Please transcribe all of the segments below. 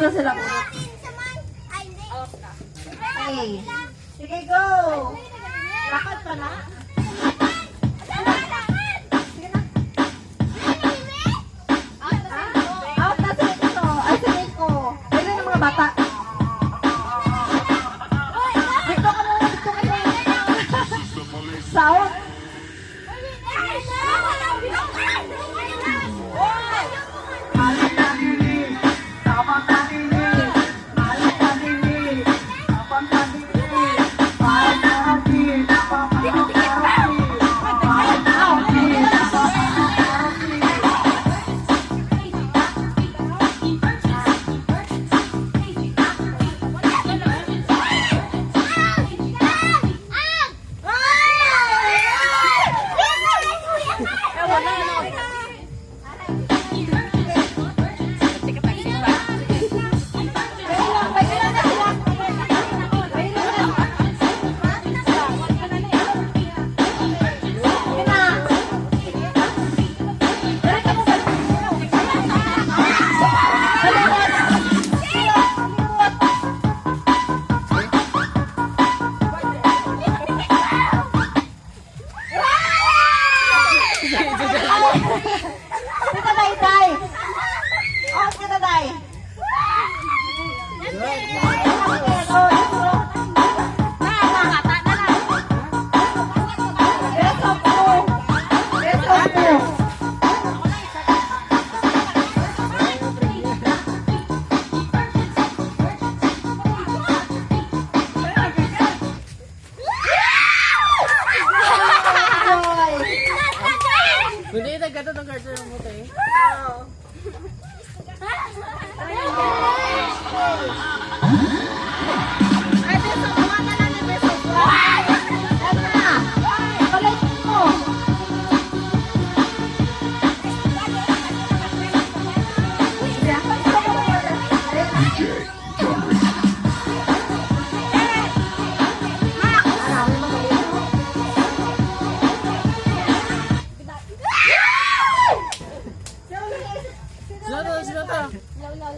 na sila. Okay. Sige, go! Lakad pa na. Out na si Nico. Ay, si Nico. Pwede ng mga bata. Dito ka muna. Dito ka muna. South. Hindi na ganda ng garter mo tayo.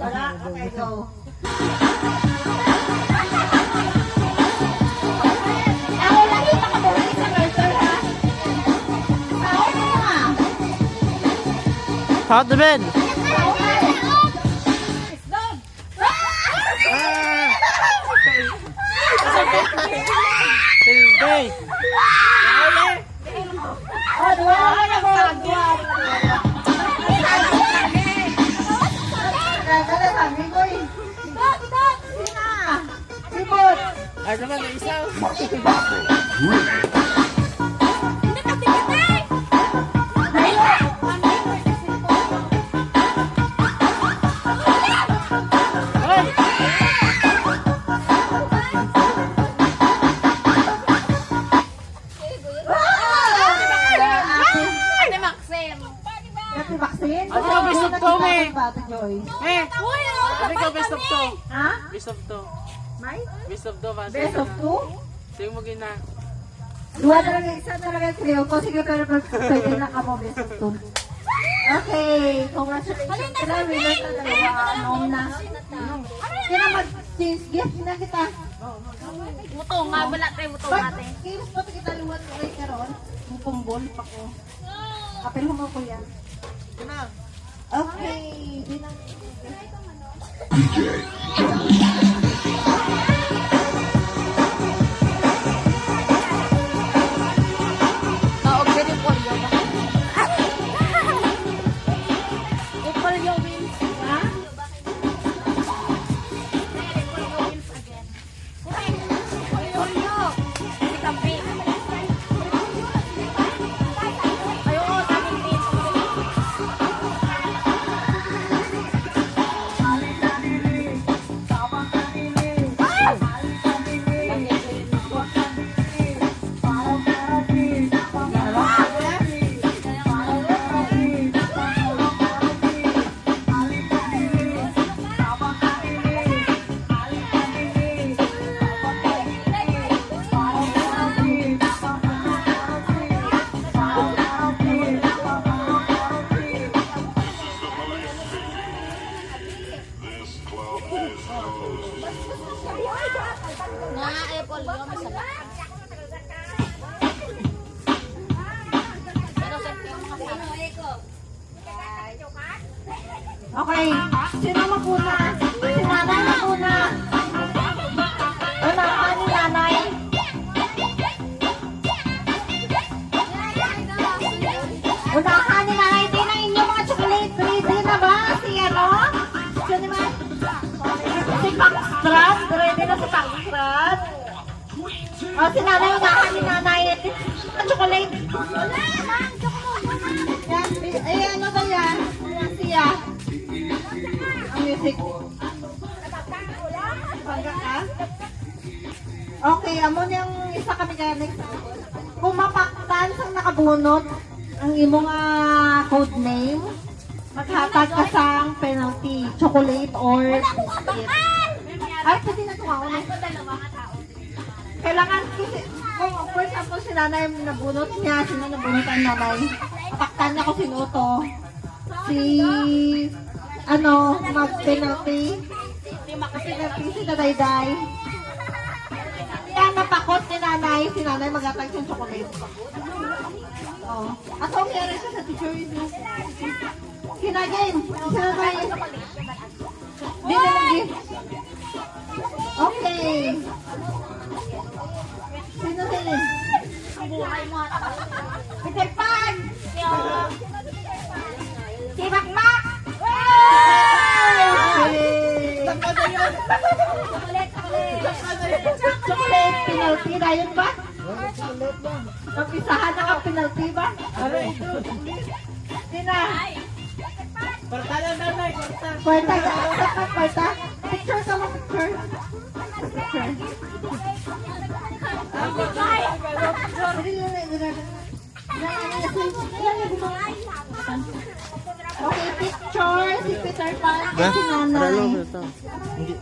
Wala. Okay, go. Hot the bed. Ay, naman na isaw. Best of two, me. Ano ka best of two? Ha? Best of two. May? Best of two. Best of two? Sige mo gina. Dua talaga, isa talaga trio ko. Sige, pero pwede na ka mo best of two. Okay, congratulations. Kaya winner na dalawa. Ano na? Kaya mag-change gift na kita. Muto nga, wala tayo muto natin. Games mo kita luwan ko kay Karon. Bumbol pa ko. Kapil mo ko yan. Okay, dinang. Taog din yung polio ba? Yung polio wins. Ha? Polio. Si Kampi. Ayoko, daming wins. Na apple yung masarap. Pero sa yung masarap. Okay. Sino maguna? Si nanay maguna. Unahan ni nanay. Unahan ni nanay. Di na inyo mga chocolate. Ready na ba? Si ano? Sino ba? Si Pakstrat. Ready na si Pakstrat. O si nanay. Unahan ni nanay. Chocolate. Yan. Ay ano ba yan? Siya. Ang music. Bangga ka? Okay, amon yung isa ka mechanics. Kung mapaktan sa nakabunot ang imong code name, maghatag ka sang penalty, chocolate or biscuit. Ay, pwede na tumaon eh. Kailangan kasi, kung for example si nanay nabunot niya, sino nabunot ang nanay, mapaktan niya kung sino to. Si, mag-penalty. Penalty si Dadayday. Yan, napakot ni nanay. Si nanay mag-atag siyang chocolate. Oh. At ang nangyari siya sa teacher niya. Kinagin. Sinanay. Di na lagi. Okay. Sino sila? Ang buhay mo. Peter Pan! Si Bakbak! Chocolate penalty na yun ba? Napisahan na ka penalty ba? Hindi na. Parta na nanay, parta. Kwarta ka. Kwarta. Picture ka mo, picture. Picture. Okay, picture. Si Peter Pan. Si nanay. Hindi,